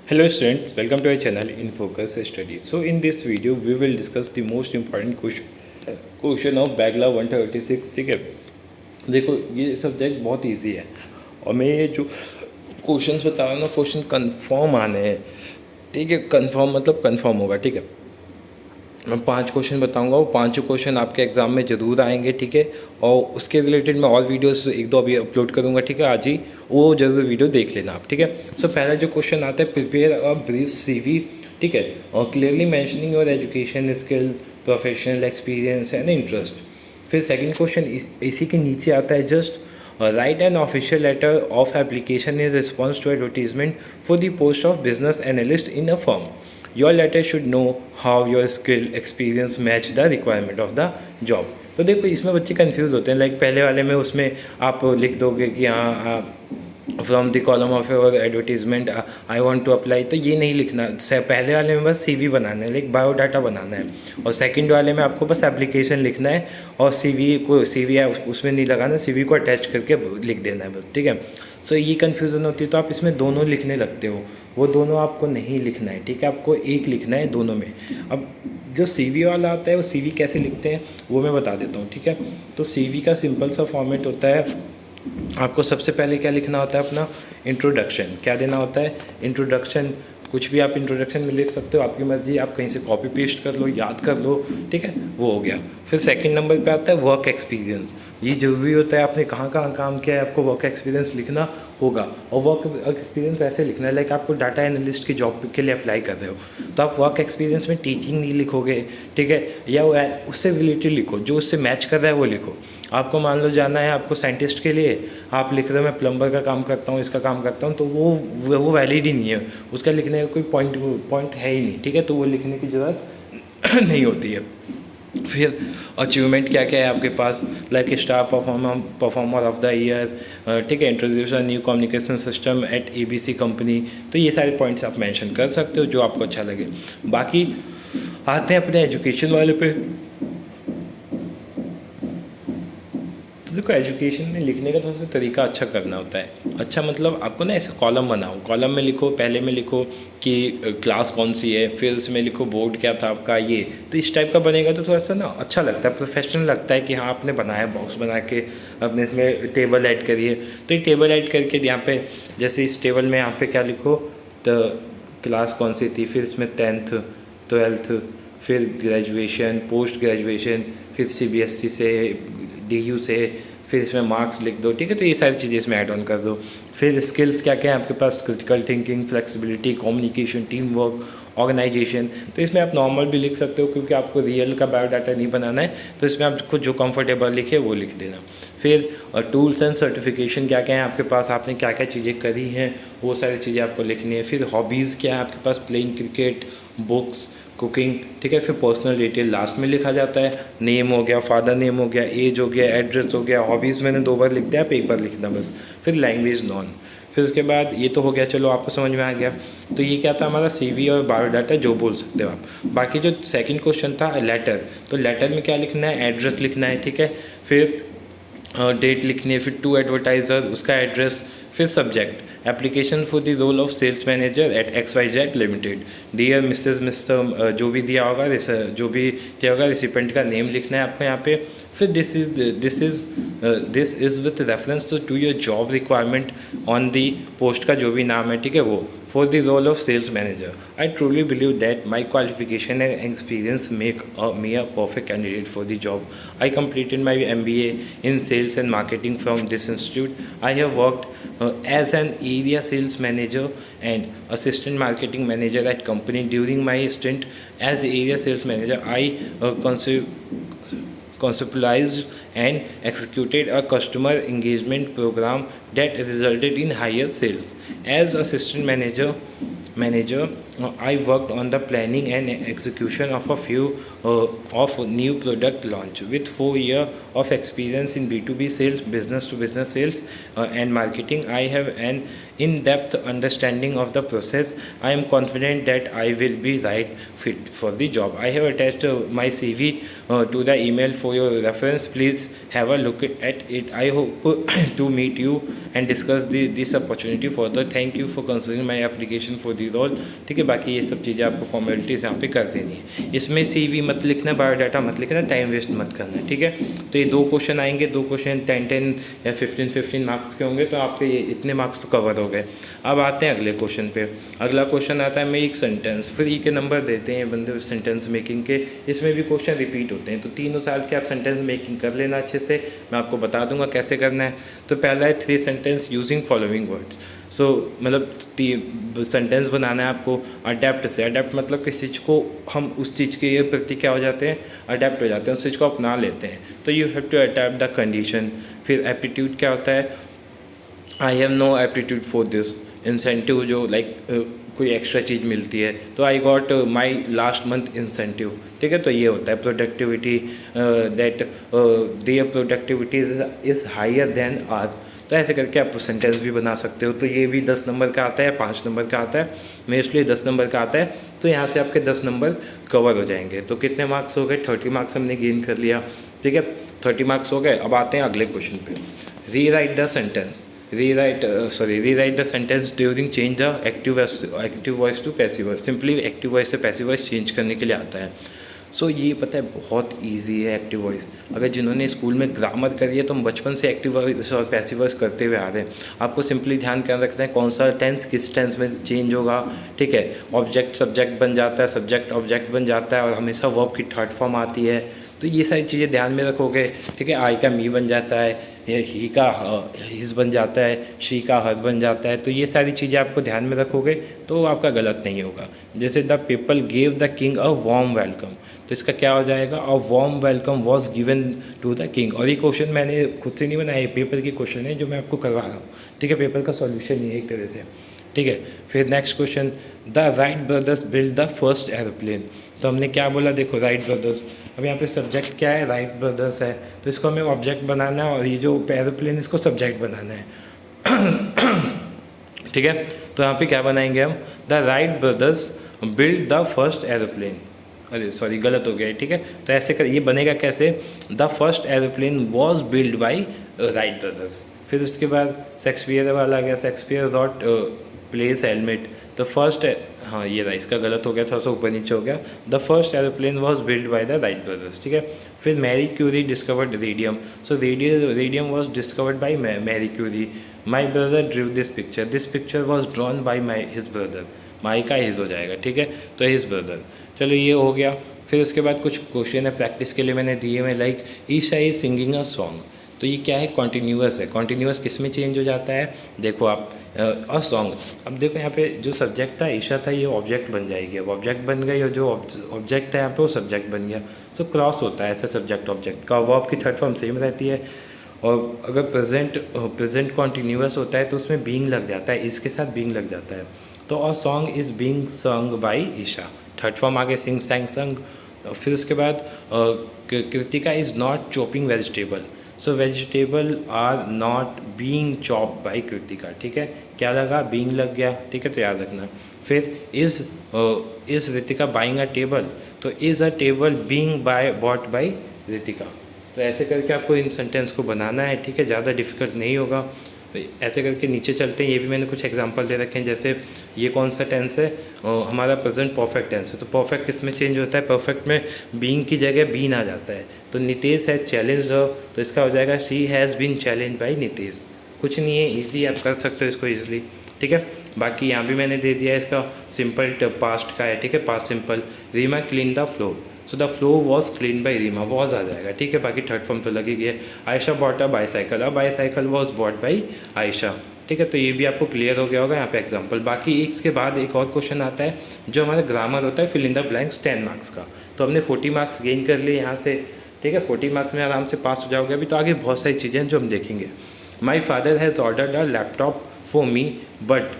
Hello students, welcome to our channel in Focus Study. So in this video we will discuss the most important question of Bagla 136. ठीक है, देखो ये subject बहुत easy है और मैं ये जो क्वेश्चंस बता रहा हूँ ना, क्वेश्चन कंफर्म आने हैं. ठीक है, कंफर्म मतलब कंफर्म होगा. ठीक है, मैं 5 क्वेश्चन बताऊंगा, वो 5 क्वेश्चन आपके एग्ज़ाम में ज़रूर आएंगे. ठीक है, और उसके रिलेटेड मैं और वीडियोस एक दो अभी अपलोड करूंगा. ठीक है, आज ही वो ज़रूर वीडियो देख लेना आप. ठीक है, सो पहला जो क्वेश्चन आता है, प्रिपेयर अ ब्रीफ CV. ठीक है, और clearly mentioning your education skill, professional experience and interest. फिर सेकंड क्वेश्चन इसी के नीचे आता है, just write an official letter of application in response to advertisement for the post of business analyst in a firm. Your letter should know how your skill experience match the requirement of the job. तो देखो इसमें बच्चे confuse होते हैं. Like पहले वाले में उसमें आप लिख दोगे कि हाँ from the column of your advertisement I want to apply, तो ये नहीं लिखना. पहले वाले में बस CV बनाना है, लाइक बायोडाटा बनाना है. और सेकंड वाले में आपको बस एप्लीकेशन लिखना है और CV है उसमें नहीं लगाना, CV को अटैच करके लिख देना है बस. ठीक है, सो ये कन्फ्यूज़न होती है तो आप इसमें दोनों लिखने लगते हो. वो दोनों आपको नहीं लिखना है. ठीक है, आपको एक लिखना है दोनों में. अब जो CV वाला आता है वो CV कैसे लिखते हैं वो मैं बता देता हूँ. ठीक है, तो CV का सिंपल सा फॉर्मेट होता है. आपको सबसे पहले क्या लिखना होता है, अपना इंट्रोडक्शन. क्या देना होता है, इंट्रोडक्शन. कुछ भी आप इंट्रोडक्शन में लिख सकते हो, आपकी मर्जी. आप कहीं से कॉपी पेस्ट कर लो, याद कर लो. ठीक है, वो हो गया. फिर सेकंड नंबर पे आता है वर्क एक्सपीरियंस. ये ज़रूरी होता है, आपने कहाँ कहाँ काम किया है आपको वर्क एक्सपीरियंस लिखना होगा. और वर्क एक्सपीरियंस ऐसे लिखना है लाइक आपको डाटा एनालिस्ट की जॉब के लिए अप्लाई कर रहे हो तो आप वर्क एक्सपीरियंस में टीचिंग नहीं लिखोगे. ठीक है, या उससे रिलेटेड लिखो, जो उससे मैच कर रहा है वो लिखो. आपको मान लो जाना है आपको साइंटिस्ट के लिए, आप लिख रहे हो मैं प्लम्बर का काम करता हूँ, इसका काम करता हूँ, तो वो वैलिड ही नहीं है. उसका लिखने का कोई पॉइंट है ही नहीं. ठीक है, तो वो लिखने की ज़रूरत नहीं होती है. फिर अचीवमेंट क्या क्या है आपके पास, like star performer of the year. ठीक है, introduce a new communication system at ABC company. तो ये सारे पॉइंट्स आप मेंशन कर सकते हो जो आपको अच्छा लगे. बाकी आते हैं अपने एजुकेशन वाले पे. तो देखो एजुकेशन में लिखने का थोड़ा सा तरीका अच्छा करना होता है. अच्छा मतलब आपको ना ऐसे कॉलम बनाओ, कॉलम में लिखो, पहले में लिखो कि क्लास कौन सी है, फिर उसमें लिखो बोर्ड क्या था आपका. ये तो इस टाइप का बनेगा तो थोड़ा सा ना अच्छा लगता है, प्रोफेशनल लगता है कि हाँ आपने बनाया, बॉक्स बना के अपने इसमें टेबल ऐड करिए. तो एक टेबल ऐड करके यहाँ पे जैसे इस टेबल में यहाँ पे क्या लिखो, तो क्लास कौन सी थी, फिर इसमें 10th 12th, फिर ग्रेजुएशन, पोस्ट ग्रेजुएशन, फिर CBSE से, DU से, फिर इसमें मार्क्स लिख दो. ठीक है, तो ये सारी चीज़ें इसमें ऐड ऑन कर दो. फिर स्किल्स क्या क्या है आपके पास, critical thinking, flexibility, communication, team work, organisation. तो इसमें आप नॉर्मल भी लिख सकते हो क्योंकि आपको रियल का बायोडाटा नहीं बनाना है, तो इसमें आप खुद जो कंफर्टेबल लिखे वो लिख देना. फिर टूल्स एंड सर्टिफिकेशन क्या क्या है आपके पास, आपने क्या क्या चीज़ें करी हैं वो सारी चीज़ें आपको लिखनी है. फिर हॉबीज़ क्या है आपके पास, प्लेइंग क्रिकेट, बुक्स, कुकिंग. ठीक है, फिर पर्सनल डिटेल लास्ट में लिखा जाता है. नेम हो गया, फादर नेम हो गया, एज हो गया, एड्रेस हो गया. हॉबीज़ मैंने 2 बार लिख दिया, आप 1 बार लिखना बस. फिर लैंग्वेज नॉन. फिर उसके बाद ये तो हो गया, चलो आपको समझ में आ गया. तो ये क्या था हमारा CV और बायोडाटा जो बोल सकते हो आप. बाकी जो सेकंड क्वेश्चन था लेटर, तो लेटर में क्या लिखना है, एड्रेस लिखना है. ठीक है, फिर डेट लिखनी है, फिर टू एडवर्टाइज़र उसका एड्रेस, फिर subject application for the role of sales manager at XYZ limited. Dear Mrs Mr जो भी दिया होगा, जो भी क्या होगा, रिसिपेंट का नेम लिखना है आपको यहाँ पे. फिर this is with reference to your job requirement on the post का जो भी नाम है. ठीक है, वो for the role of sales manager. I truly believe that my qualification and experience make me a perfect candidate for the job. I completed my MBA in sales and marketing from this institute. I have worked as an area sales manager and assistant marketing manager at company. During my stint as the area sales manager, I conceptualized and executed a customer engagement program that resulted in higher sales. As assistant manager, I worked on the planning and execution of a few of new product launch. With 4 years of experience in B2B sales, business to business sales and marketing, I have an in-depth understanding of the process. I am confident that I will be right fit for the job. I have attached my CV to the email for your reference. Please have a look at it. I hope to meet you and discuss this opportunity further. Thank you for considering my application for the role. ठीक है, बाकी ये सब चीज़ें आपको formalities यहाँ पे कर देनी है. इसमें CV मत लिखना, बायोडाटा मत लिखना, टाइम वेस्ट मत करना. ठीक है, तो ये 2 क्वेश्चन आएंगे, 2 क्वेश्चन 10 या 15 मार्क्स के होंगे, तो आपके ये इतने मार्क्स तो कवर हो गए. अब आते हैं अगले क्वेश्चन पे. अगला क्वेश्चन आता है मेक सेंटेंस. फ्री के नंबर देते हैं बंदे सेंटेंस मेकिंग के. इसमें भी क्वेश्चन रिपीट होते हैं, तो 3 साल के आप सेंटेंस मेकिंग कर लेना अच्छे से. मैं आपको बता दूंगा कैसे करना है. तो पहला है 3 सेंटेंस यूजिंग फॉलोइंग वर्ड्स. सो मतलब सेंटेंस बनाना है आपको अडेप्ट से. अडेप्ट मतलब किस चीज़ को हम उस चीज़ के प्रति क्या हो जाते हैं, अडेप्ट हो जाते हैं, उस चीज़ को अपना लेते हैं. तो you have to adapt the condition. फिर एप्टीट्यूड क्या होता है, I have no aptitude for this. Incentive जो लाइक कोई एक्स्ट्रा चीज़ मिलती है, तो I got my last month incentive. ठीक है, तो ये होता है productivity, that their productivity is higher than our. तो ऐसे करके आप सेंटेंस भी बना सकते हो. तो ये भी 10 नंबर का आता है, 5 नंबर का आता है, मैं इसलिए 10 नंबर का आता है. तो यहाँ से आपके 10 नंबर कवर हो जाएंगे. तो कितने मार्क्स हो गए, 30 मार्क्स हमने गेन कर लिया. ठीक है, 30 मार्क्स हो गए. अब आते हैं अगले क्वेश्चन पे. Rewrite the sentence. Rewrite the sentence during change the active voice to passive voice. Simply active voice से पैसिव वॉइस चेंज करने के लिए आता है. सो ये पता है बहुत इजी है एक्टिव वॉइस. अगर जिन्होंने स्कूल में ग्रामर करी है तो हम बचपन से एक्टिव वॉइस और पैसिव वॉइस करते हुए आ रहे हैं. आपको सिंपली ध्यान क्या रखना है, कौन सा टेंस किस टेंस में चेंज होगा. ठीक है, ऑब्जेक्ट सब्जेक्ट बन जाता है, सब्जेक्ट ऑब्जेक्ट बन जाता है, और हमेशा वर्ब की थर्ड फॉर्म आती है. तो ये सारी चीज़ें ध्यान में रखोगे. ठीक है, आई का मी बन जाता है, ही का हिज बन जाता है, शी का हर बन जाता है. तो ये सारी चीज़ें आपको ध्यान में रखोगे तो आपका गलत नहीं होगा. जैसे the people gave the king a warm welcome, तो इसका क्या हो जाएगा, a warm welcome was given to the king. और ये क्वेश्चन मैंने खुद से नहीं बनाया, पेपर की क्वेश्चन है जो मैं आपको करवा रहा हूँ. ठीक है, पेपर का सॉल्यूशन ही है एक तरह से. ठीक है, फिर next question, the Wright brothers build the first aeroplane. तो हमने क्या बोला, देखो राइट ब्रदर्स. अब यहाँ पे सब्जेक्ट क्या है, राइट ब्रदर्स है, तो इसको हमें ऑब्जेक्ट बनाना है, और ये जो एरोप्लेन इसको सब्जेक्ट बनाना है. ठीक है, तो यहाँ पे क्या बनाएंगे हम, the Wright brothers build the first aeroplane. अरे सॉरी, गलत हो गया है. ठीक है, तो ऐसे कर ये बनेगा कैसे, the first aeroplane was build by Wright brothers. फिर उसके बाद शेक्सपियर वाला आ गया, शेक्सपियर रॉट प्लेस हेलमेट. द फर्स्ट, हाँ ये रहा, इसका गलत हो गया, थोड़ा सा ऊपर नीचे हो गया. The first aeroplane was build by the Wright brothers. ठीक है, फिर Marie Curie discovered radium. So radium was discovered by Marie Curie. My brother drew this picture was drawn by his brother. My का his हो जाएगा. ठीक है, तो his brother. चलो ये हो गया. फिर उसके बाद कुछ क्वेश्चन है प्रैक्टिस के लिए मैंने दिए हुए, like Isha is singing a song. तो ये क्या है, कॉन्टीन्यूअस है. कॉन्टीन्यूअस किस में चेंज हो जाता है, देखो आप, अ सॉन्ग. अब देखो यहाँ पे जो सब्जेक्ट था ईशा था, ये ऑब्जेक्ट बन जाएगी. अब ऑब्जेक्ट बन गई, और जो ऑब्जेक्ट है यहाँ पे वो सब्जेक्ट बन गया. सो क्रॉस होता है ऐसे सब्जेक्ट ऑब्जेक्ट का. वर्ब की थर्ड फॉर्म सेम रहती है. और अगर प्रेजेंट कॉन्टीन्यूअस होता है तो उसमें बीइंग लग जाता है, इसके साथ बीइंग लग जाता है. तो a song is being sung by Isha. Third form आगे सिंग सैंग संग. फिर उसके बाद Kritika is not chopping vegetable. So vegetable are not being chop by Kritika. ठीक है, क्या लगा, बीइंग लग गया. ठीक है, तो याद रखना. फिर is Ritika buying a table. तो is a table being bought by Ritika. तो ऐसे करके आपको इन सेंटेंस को बनाना है. ठीक है, ज़्यादा डिफिकल्ट नहीं होगा. ऐसे करके नीचे चलते हैं. ये भी मैंने कुछ एग्जांपल दे रखे हैं. जैसे ये कौन सा टेंस है, हमारा प्रेजेंट परफेक्ट टेंस है. तो परफेक्ट किस में चेंज होता है, परफेक्ट में बीइंग की जगह बीन आ जाता है. तो नितेश है चैलेंज, तो इसका हो जाएगा she has been challenge by Nitesh. कुछ नहीं है, ईजी आप कर सकते हो इसको ईजिली. ठीक है, बाकी यहाँ भी मैंने दे दिया इसका सिंपल पास्ट का है. ठीक है, past simple. Reema clean the floor. So the floor was clean by Reema, was आ जाएगा. ठीक है, बाकी थर्ड फॉर्म तो लगी गई है. Ayesha bought a bicycle. A bicycle was bought by Ayesha. ठीक है, तो ये भी आपको क्लियर हो गया होगा यहाँ पे एग्जांपल. बाकी इसके बाद एक और क्वेश्चन आता है जो हमारा ग्रामर होता है, fill in the blanks 10 marks का. तो हमने 40 मार्क्स गेन कर लिए यहाँ से. ठीक है, 40 मार्क्स में आराम से पास हो जाओगे. अभी तो आगे बहुत सारी चीज़ें हैं जो हम देखेंगे. My father has ordered a laptop for me but.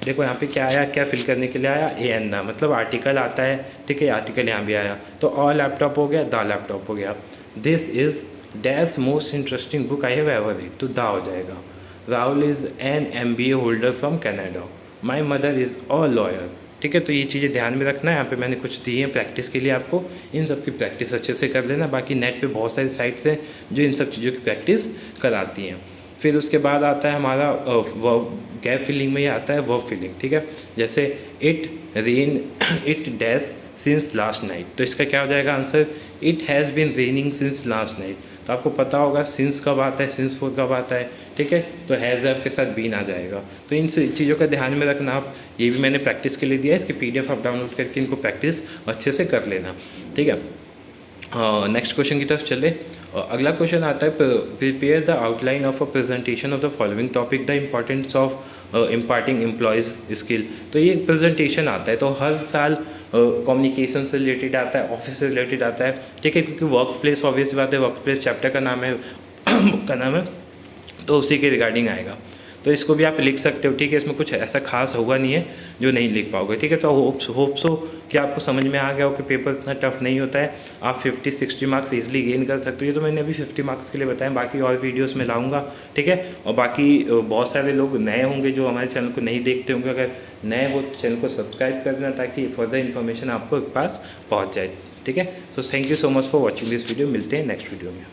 देखो यहाँ पे क्या आया, क्या फिल करने के लिए आया, ए एन ना, मतलब आर्टिकल आता है. ठीक है, आर्टिकल यहाँ भी आया. तो अ लैपटॉप हो गया, द लैपटॉप हो गया. This is dash most interesting book I have ever read. तो द हो जाएगा. Rahul is an MBA holder from Canada. My mother is a lawyer. ठीक है। तो ये चीज़ें ध्यान में रखना है। यहाँ पे मैंने कुछ दी हैं प्रैक्टिस के लिए आपको, इन सब की प्रैक्टिस अच्छे से कर लेना। बाकी नेट पे बहुत सारी साइट्स हैं जो इन सब चीज़ों की प्रैक्टिस कराती हैं। फिर उसके बाद आता है हमारा वर्ब, गैप फिलिंग में ये आता है वर्ब फिलिंग, ठीक है। जैसे it rain it dash since last night, तो इसका क्या हो जाएगा answer, it has been raining since last night. तो आपको पता होगा सिंस कब आता है, सिंस फोर कब आता है, ठीक है। तो हैज़ हैव के साथ बीन आ जाएगा। तो इन चीज़ों का ध्यान में रखना आप। ये भी मैंने प्रैक्टिस के लिए दिया है, इसकी PDF आप डाउनलोड करके इनको प्रैक्टिस अच्छे से कर लेना, ठीक है। नेक्स्ट क्वेश्चन की तरफ चले। अगला क्वेश्चन आता है, prepare the outline of a presentation of the following topic, the importance of imparting employees skill. तो ये प्रेजेंटेशन आता है, तो हर साल कम्युनिकेशन से रिलेटेड आता है, ऑफिस से रिलेटेड आता है, ठीक है। क्योंकि वर्क प्लेस ऑब्वियस बात है, वर्क प्लेस चैप्टर का नाम है बुक का नाम है, तो उसी के रिगार्डिंग आएगा। तो इसको भी आप लिख सकते हो, ठीक है। इसमें कुछ ऐसा खास होगा नहीं है जो नहीं लिख पाओगे, ठीक है। तो होप सो कि आपको समझ में आ गया हो कि पेपर इतना टफ नहीं होता है, आप 50-60 मार्क्स ईजिली गेन कर सकते हो। ये तो मैंने अभी 50 मार्क्स के लिए बताया, बाकी और वीडियोस में लाऊंगा, ठीक है। और बाकी बहुत सारे लोग नए होंगे जो हमारे चैनल को नहीं देखते होंगे, अगर नए हो तो चैनल को सब्सक्राइब कर देना ताकि फर्दर इन्फॉर्मेशन आपको पास पहुँच जाए, ठीक है। तो thank you so much for watching this video. मिलते हैं नेक्स्ट वीडियो में।